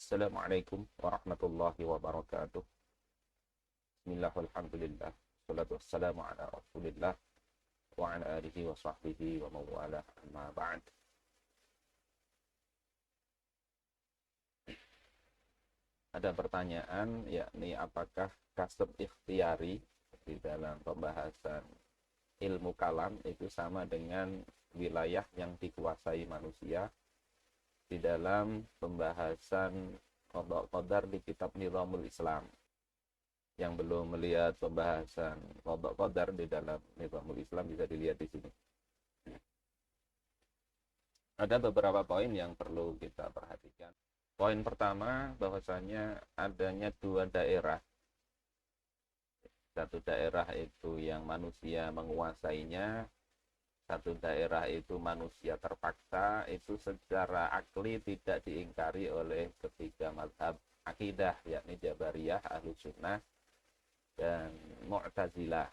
Assalamualaikum warahmatullahi wabarakatuh. Bismillah walhamdulillah. Wassalatu wassalamu ala rasulillah wa ala alihi wa sahbihi wa mawalah amma ba'd. Ada pertanyaan, yakni apakah kasb ikhtiyari di dalam pembahasan ilmu kalam itu sama dengan wilayah yang dikuasai manusia di dalam pembahasan qada qadar di kitab Nizamul Islam. Yang belum melihat pembahasan qada qadar di dalam Nizamul Islam bisa dilihat di sini. Ada beberapa poin yang perlu kita perhatikan. Poin pertama, bahwasanya adanya dua daerah. Satu daerah itu yang manusia menguasainya, satu daerah itu manusia terpaksa. Itu secara akli tidak diingkari oleh ketiga mazhab akidah, yakni Jabariyah, Ahlus Sunnah, dan Mu'tazilah.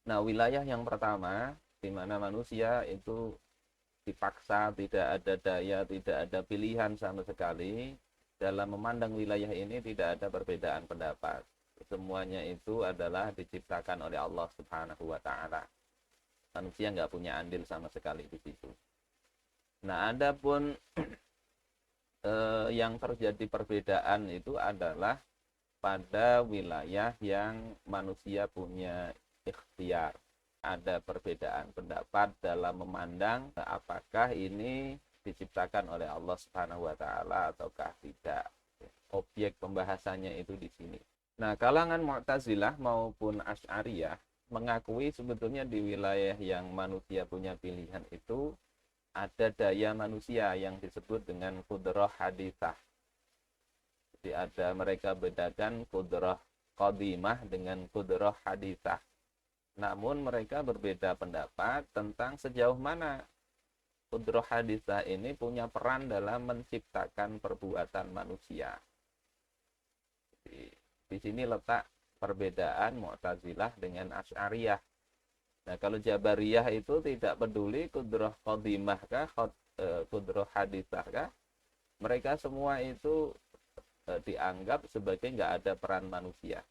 Nah, wilayah yang pertama di mana manusia itu dipaksa, tidak ada daya, tidak ada pilihan sama sekali. Dalam memandang wilayah ini tidak ada perbedaan pendapat. Semuanya itu adalah diciptakan oleh Allah Subhanahu wa Ta'ala. Manusia nggak punya andil sama sekali di situ. Nah, adapun yang terjadi perbedaan itu adalah pada wilayah yang manusia punya ikhtiar. Ada perbedaan pendapat dalam memandang apakah ini diciptakan oleh Allah Subhanahu wa Ta'ala ataukah tidak. Objek pembahasannya itu di sini. Nah, kalangan Mu'tazilah maupun Asy'ariyah mengakui sebetulnya di wilayah yang manusia punya pilihan itu ada daya manusia yang disebut dengan qudrah haditsah. Jadi mereka bedakan qudrah qadimah dengan qudrah haditsah. Namun mereka berbeda pendapat tentang sejauh mana qudrah haditsah ini punya peran dalam menciptakan perbuatan manusia. Di sini letak perbedaan Mu'tazilah dengan Asy'ariyah. Nah, kalau Jabariyah itu tidak peduli qudrah qadimah kah, qudrah haditsah kah, mereka semua itu dianggap sebagai nggak ada peran manusia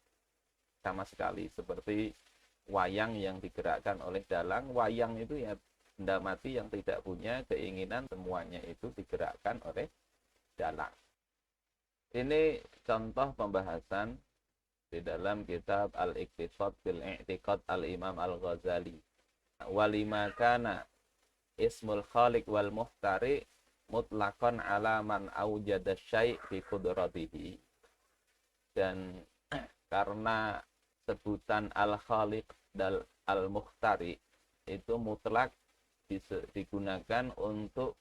sama sekali. Seperti wayang yang digerakkan oleh dalang, wayang itu ya benda mati yang tidak punya keinginan, semuanya itu digerakkan oleh dalang. Ini contoh pembahasan di dalam kitab Al-Iqtisad bil I'tiqad Al-Imam Al-Ghazali. Walima kana ismul khaliq wal muhtari mutlaqan ala man awjada syai' bi qudratihi. Dan karena sebutan Al-Khaliq dan Al-Muhtari itu mutlak digunakan untuk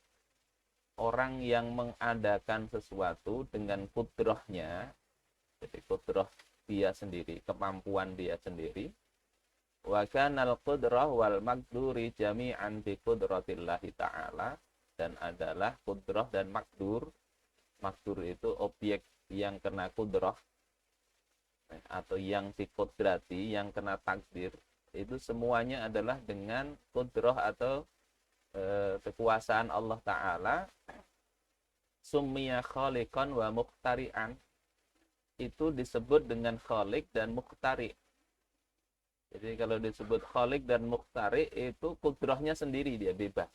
orang yang mengadakan sesuatu dengan kudrahnya. Jadi kudrah dia sendiri, kemampuan dia sendiri. Wa kanal qudrah wal maqduri jami'an bi qudratillahi ta'ala. Dan adalah kudrah dan makdur. Makdur itu objek yang kena kudrah atau yang dikudrati, yang kena takdir. Itu semuanya adalah dengan kudrah atau kekuasaan Allah Ta'ala. Summiya khaliqan wa muqtari'an. Itu disebut dengan khaliq dan muqtari. Jadi kalau disebut khaliq dan muqtari itu kudrahnya sendiri, dia bebas.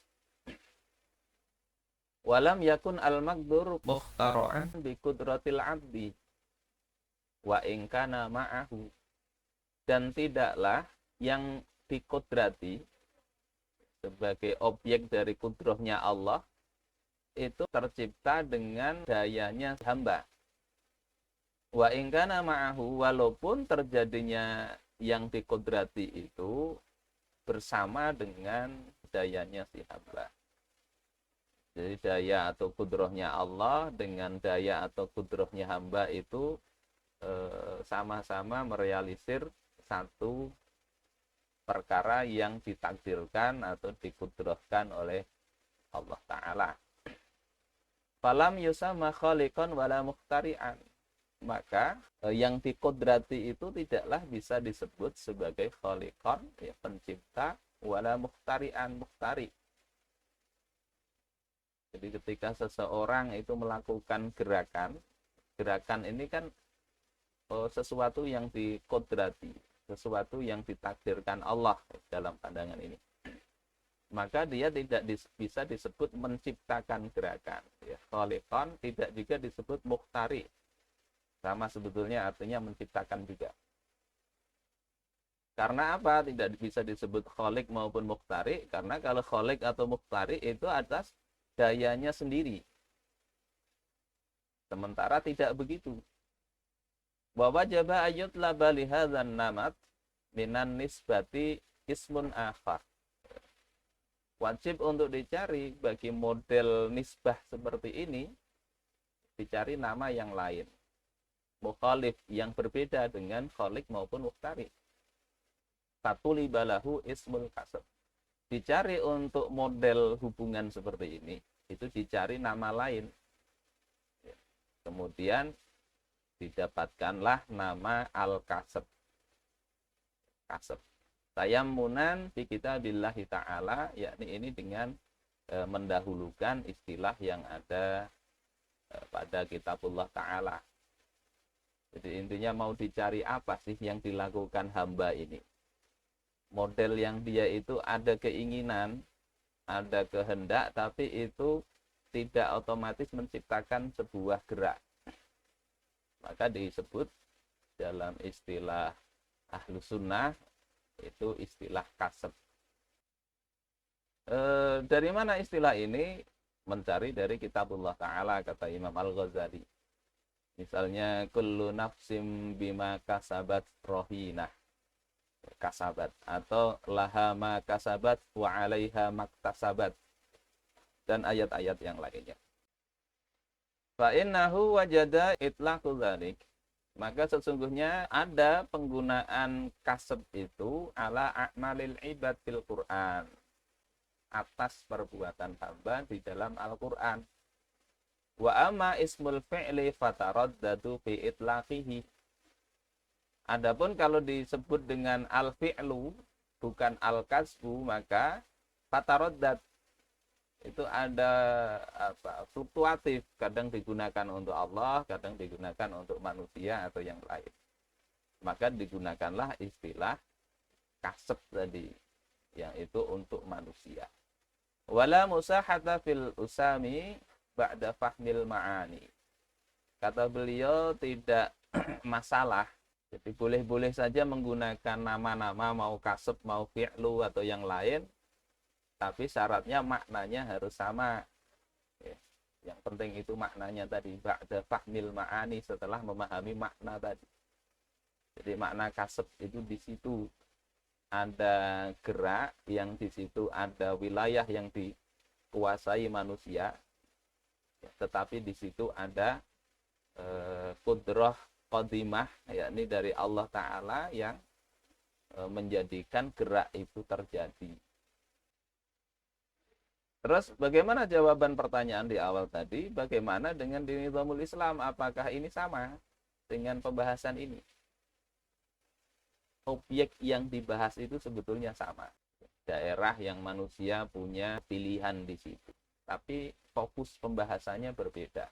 Walam yakun al-maqdur mukhtara'an bi qudratil 'abdi wa in kana ma'ahu. Dan tidaklah yang dikudrati sebagai objek dari kudrahnya Allah itu tercipta dengan dayanya hamba. Wa in kana ma'ahu, walaupun terjadinya yang dikudrati itu bersama dengan dayanya si hamba. Jadi daya atau kudrahnya Allah dengan daya atau kudrahnya hamba itu sama-sama merealisir satu perkara yang ditakdirkan atau dikudrahkan oleh Allah Ta'ala. Falam yusama khaliqan wala muhtari'an. Maka yang dikudrati itu tidaklah bisa disebut sebagai khaliqan, ya, pencipta, wala muhtari'an, muhtari. Jadi ketika seseorang itu melakukan gerakan, gerakan ini kan sesuatu yang dikodrati, sesuatu yang ditakdirkan Allah dalam pandangan ini. Maka dia tidak bisa disebut menciptakan gerakan. Ya, khaliqan tidak juga disebut mukhtari. Sama sebetulnya artinya menciptakan juga. Karena apa? Tidak bisa disebut khaliq maupun mukhtari. Karena kalau khaliq atau mukhtari itu atas dayanya sendiri. Sementara tidak begitu. Wa wajaba ayyutlaba lihadzan namat minan nisbati ismun akhar. Wajib untuk dicari bagi model nisbah seperti ini, dicari nama yang lain. Mukhalif yang berbeda dengan khaliq maupun mukhtari. Fatuli balahu ismul kasab. Dicari untuk model hubungan seperti ini, itu dicari nama lain. Kemudian didapatkanlah nama al-kasab. Kasab. Tayammunan fi kitabillahi ta'ala, yakni ini dengan mendahulukan istilah yang ada pada kitabullah ta'ala. Jadi intinya mau dicari apa sih yang dilakukan hamba ini. Model yang dia itu ada keinginan, ada kehendak, tapi itu tidak otomatis menciptakan sebuah gerak. Maka disebut dalam istilah Ahlus Sunnah itu istilah kasab. Dari mana istilah ini? Mencari dari kitabullah ta'ala, kata Imam Al-Ghazali. Misalnya kullu nafsim bima kasabat rohinah, kasabat, atau laha ma kasabat wa alaiha maktasabat, dan ayat-ayat yang lainnya. Fa innahu wajada itlaqu dzalik, maka sesungguhnya ada penggunaan kasab itu ala a'malil ibad fil Quran, atas perbuatan hamba di dalam Al-Quran. Wa amma ismul fi'li fataraddadu fi itlaqihi. Adapun kalau disebut dengan al-fi'lu bukan al-kasbu, maka fataraddad itu ada fluktuatif, kadang digunakan untuk Allah, kadang digunakan untuk manusia atau yang lain. Maka digunakanlah istilah kasab tadi, yang itu untuk manusia. Wala musahata fil usami ba'da fahmil ma'ani. Kata beliau tidak masalah. Jadi boleh-boleh saja menggunakan nama-nama, mau kasab, mau fi'lu atau yang lain. Tapi syaratnya maknanya harus sama. Yang penting itu maknanya tadi. Ba'da fahmil ma'ani, setelah memahami makna tadi. Jadi makna kasab itu di situ ada gerak, yang di situ ada wilayah yang dikuasai manusia. Tetapi di situ ada qudrah qadimah, yakni dari Allah Ta'ala yang menjadikan gerak itu terjadi. Terus bagaimana jawaban pertanyaan di awal tadi? Bagaimana dengan di nizamul Islam? Apakah ini sama dengan pembahasan ini? Objek yang dibahas itu sebetulnya sama. Daerah yang manusia punya pilihan di situ. Tapi fokus pembahasannya berbeda.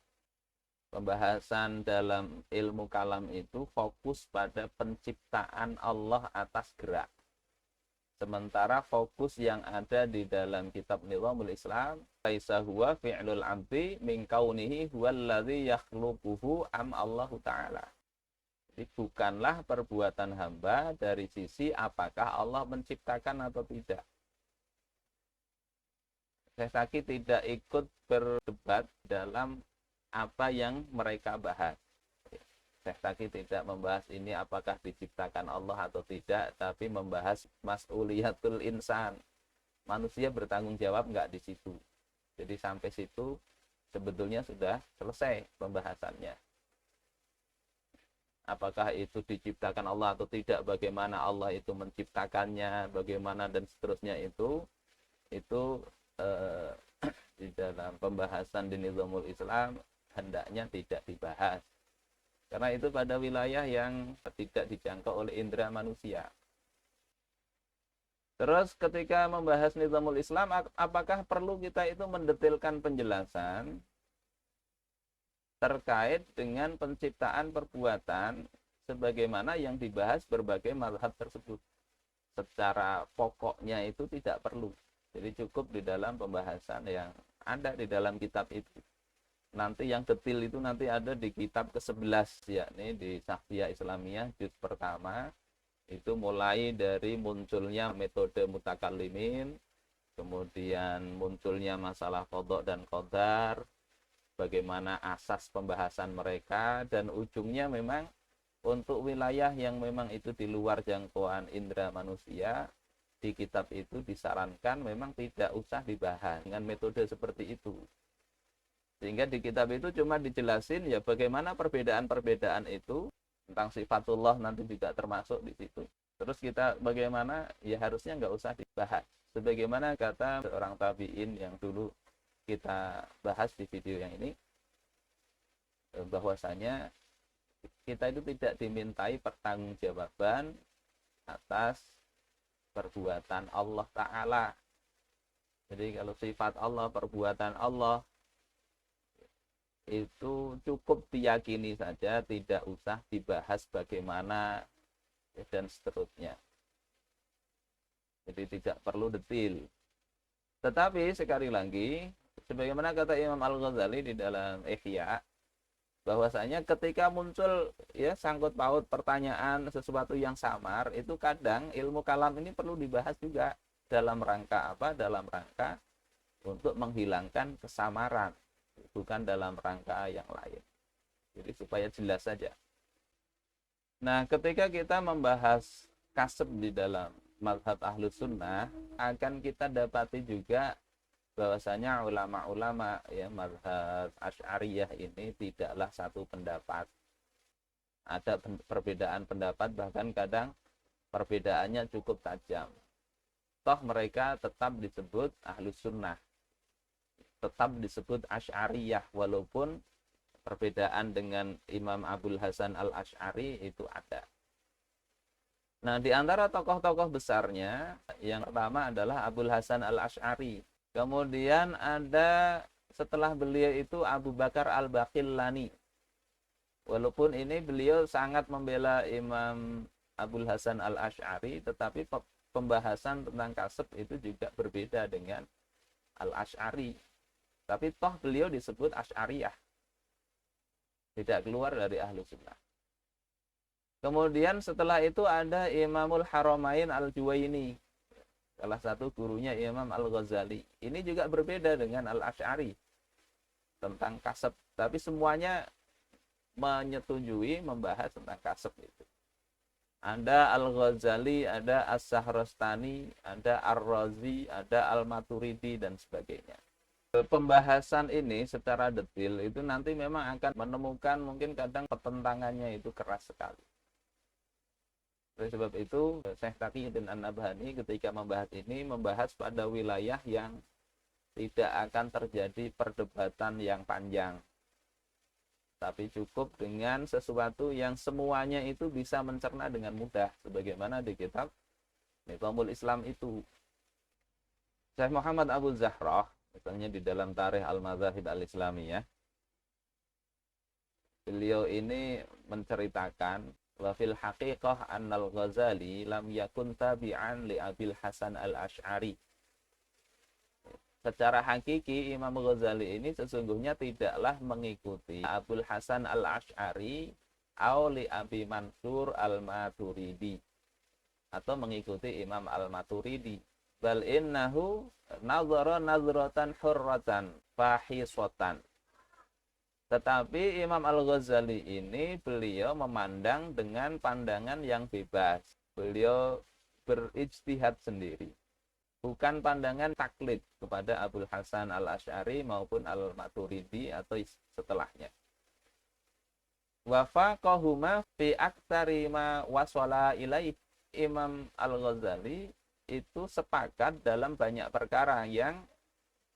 Pembahasan dalam ilmu kalam itu fokus pada penciptaan Allah atas gerak. Sementara fokus yang ada di dalam kitab Nizamul Islam, laisa huwa fi'lul 'abdi min kaunihi huwallazi yakhluquhu am Allahu Ta'ala. Jadi bukanlah perbuatan hamba dari sisi apakah Allah menciptakan atau tidak. Syekh Zaki tidak ikut berdebat dalam apa yang mereka bahas. Syekh Zaki tidak membahas ini apakah diciptakan Allah atau tidak, tapi membahas mas'uliyatul insan. Manusia bertanggung jawab nggak di situ. Jadi sampai situ sebetulnya sudah selesai pembahasannya. Apakah itu diciptakan Allah atau tidak, bagaimana Allah itu menciptakannya, bagaimana dan seterusnya itu di dalam pembahasan di Nizamul Islam hendaknya tidak dibahas. Karena itu pada wilayah yang tidak dijangkau oleh indera manusia. Terus ketika membahas nizamul Islam, apakah perlu kita itu mendetilkan penjelasan terkait dengan penciptaan perbuatan sebagaimana yang dibahas berbagai mazhab tersebut? Secara pokoknya itu tidak perlu. Jadi cukup di dalam pembahasan yang ada di dalam kitab itu. Nanti yang detail itu nanti ada di kitab ke-11, yakni di Syakhsiyah Islamiyah juz pertama. Itu mulai dari munculnya metode mutakallimin, kemudian munculnya masalah qadha dan qadar, bagaimana asas pembahasan mereka, dan ujungnya memang untuk wilayah yang memang itu di luar jangkauan indera manusia, di kitab itu disarankan memang tidak usah dibahas dengan metode seperti itu. Sehingga di kitab itu cuma dijelasin ya bagaimana perbedaan-perbedaan itu, tentang sifatullah nanti juga termasuk di situ. Terus kita bagaimana ya harusnya nggak usah dibahas. Sebagaimana kata orang tabi'in yang dulu kita bahas di video yang ini, bahwasanya kita itu tidak dimintai pertanggungjawaban atas perbuatan Allah Ta'ala. Jadi kalau sifat Allah, perbuatan Allah, itu cukup diyakini saja, tidak usah dibahas bagaimana dan seterusnya. Jadi tidak perlu detail. Tetapi sekali lagi, sebagaimana kata Imam Al-Ghazali di dalam Ihya, bahwasanya ketika muncul ya sangkut paut pertanyaan sesuatu yang samar, itu kadang ilmu kalam ini perlu dibahas juga dalam rangka apa? Dalam rangka untuk menghilangkan kesamaran, bukan dalam rangka yang lain. Jadi supaya jelas saja. Nah, ketika kita membahas kasab di dalam mazhab Ahlus Sunnah, akan kita dapati juga bahwasanya ulama-ulama ya mazhab Asy'ariyah ini tidaklah satu pendapat. Ada perbedaan pendapat, bahkan kadang perbedaannya cukup tajam. Toh mereka tetap disebut Ahlus Sunnah, tetap disebut Asy'ariyah, walaupun perbedaan dengan Imam Abul Hasan Al-Asy'ari itu ada. Nah, di antara tokoh-tokoh besarnya, yang pertama adalah Abul Hasan Al-Asy'ari. Kemudian ada setelah beliau itu Abu Bakar Al-Baqillani. Walaupun ini beliau sangat membela Imam Abul Hasan Al-Asy'ari, tetapi pembahasan tentang kasab itu juga berbeda dengan Al-Asy'ari. Tapi toh beliau disebut Asy'ariyah, tidak keluar dari Ahlus Sunnah. Kemudian setelah itu ada Imamul Haramain Al-Juwaini, salah satu gurunya Imam Al-Ghazali. Ini juga berbeda dengan Al-Asy'ari tentang kasab, tapi semuanya menyetujui membahas tentang kasab itu. Ada Al-Ghazali, ada As-Sahrastani, ada Ar-Razi, ada Al-Maturidi, dan sebagainya. Pembahasan ini secara detail itu nanti memang akan menemukan mungkin kadang pertentangannya itu keras sekali. Oleh sebab itu, Syekh Taqiyuddin An-Nabhani ketika membahas ini, membahas pada wilayah yang tidak akan terjadi perdebatan yang panjang, tapi cukup dengan sesuatu yang semuanya itu bisa mencerna dengan mudah, sebagaimana di kitab Nizamul Islam itu. Syekh Muhammad Abu Zahrah, misalnya di dalam Tarikh Al-Madzahib Al-Islamiyah, beliau ini menceritakan wa fil haqiqah annal Ghazali lam yakun tabi'an li Abil Hasan Al-Asy'ari. Secara hakiki Imam Ghazali ini sesungguhnya tidaklah mengikuti Abul Hasan Al-Asy'ari atau li Abi Mansur Al-Maturidi, atau mengikuti Imam Al-Maturidi. Bal innahu nazara nazratan hurratan fahisatan. Tetapi Imam Al-Ghazali ini beliau memandang dengan pandangan yang bebas. Beliau berijtihad sendiri, bukan pandangan taklid kepada Abul Hasan Al-Asy'ari maupun Al-Maturidi atau setelahnya. Wa faqahuma fi aktsari ma wasala ilaih. Imam Al-Ghazali itu sepakat dalam banyak perkara yang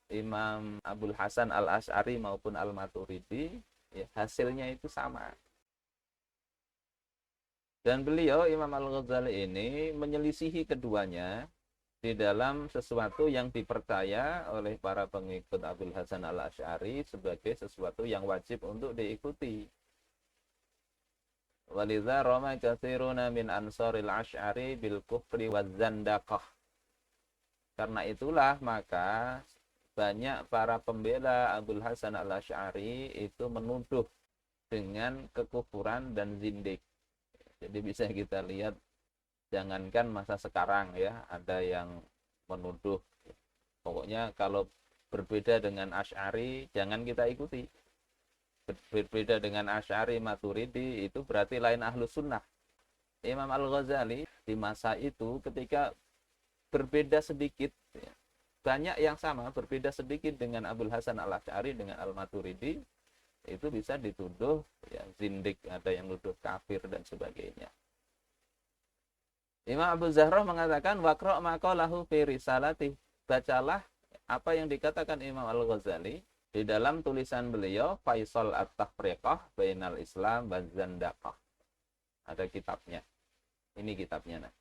Imam Abul Hasan Al-Asy'ari maupun Al-Maturidi ya, hasilnya itu sama. Dan beliau Imam Al-Ghazali ini menyelisihi keduanya di dalam sesuatu yang dipercaya oleh para pengikut Abul Hasan al-Asy'ari sebagai sesuatu yang wajib untuk diikuti. Walidza rama katsiruna min ansaril asy'ari bil kufri waz zandaqah. Karena itulah maka banyak para pembela Abul Hasan al-Asy'ari itu menuduh dengan kekufuran dan zindik. Jadi bisa kita lihat, jangankan masa sekarang ya, ada yang menuduh pokoknya kalau berbeda dengan Asy'ari jangan kita ikuti. Berbeda dengan Asy'ari Maturidi itu berarti lain ahlus sunnah. Imam Al-Ghazali di masa itu ketika berbeda sedikit, banyak yang sama, berbeda sedikit dengan Abul Hasan al-Asy'ari dengan Al-Maturidi, itu bisa dituduh ya, zindik, ada yang nuduh kafir dan sebagainya. Imam Abu Zahrah mengatakan waqra' maqalahu fi risalati, bacalah apa yang dikatakan Imam Al-Ghazali di dalam tulisan beliau Faisal At-Tafriqah Bainal Islam wa Zandaqah. Ada kitabnya. Ini kitabnya. Nah.